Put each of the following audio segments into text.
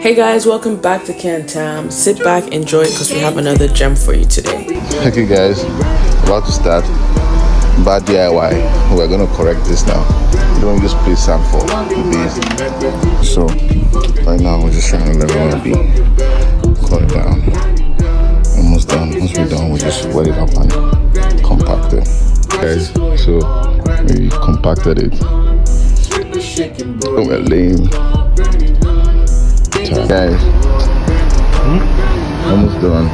Hey guys, welcome back to KAY TAM. Sit back, enjoy it, because we have another gem for you today. Okay guys, about to start bad DIY. We're gonna correct this now. You don't just play sand for base. So right now we're just trying to let it be. Cut it down. Almost done. Once we're done, we just wet it up and compact it. Guys, so we compacted it. Oh, we're lame. Guys, almost done.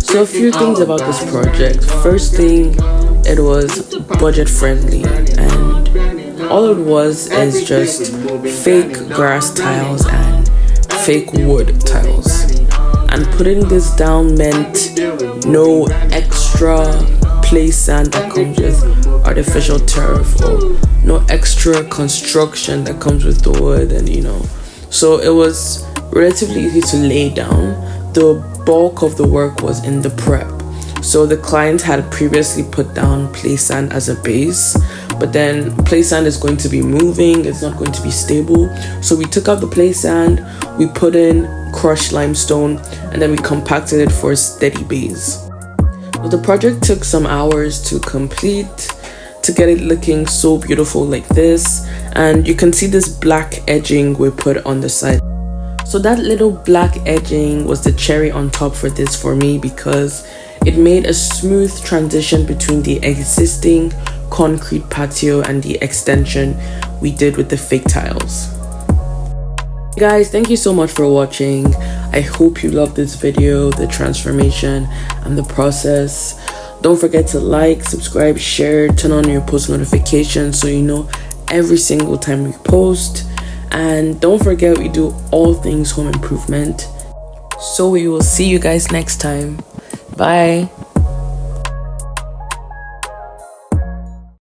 So a few things about this project. First thing, it was budget friendly, and all it was is just fake grass tiles and fake wood tiles. And putting this down meant no extra play sand that comes with artificial turf, or no extra construction that comes with the wood, and so it was relatively easy to lay down. The bulk of the work was in the prep. So the client had previously put down play sand as a base, but then play sand is going to be moving, it's not going to be stable. So we took out the play sand, we put in crushed limestone, and then we compacted it for a steady base. But the project took some hours to complete, to get it looking so beautiful like this. And you can see this black edging we put on the side. So that little black edging was the cherry on top for this for me, because it made a smooth transition between the existing concrete patio and the extension we did with the fake tiles. Guys, thank you so much for watching. I hope you loved this video, the transformation and the process. Don't forget to like, subscribe, share, turn on your post notifications so you know every single time we post. And don't forget, we do all things home improvement. So we will see you guys next time. Bye.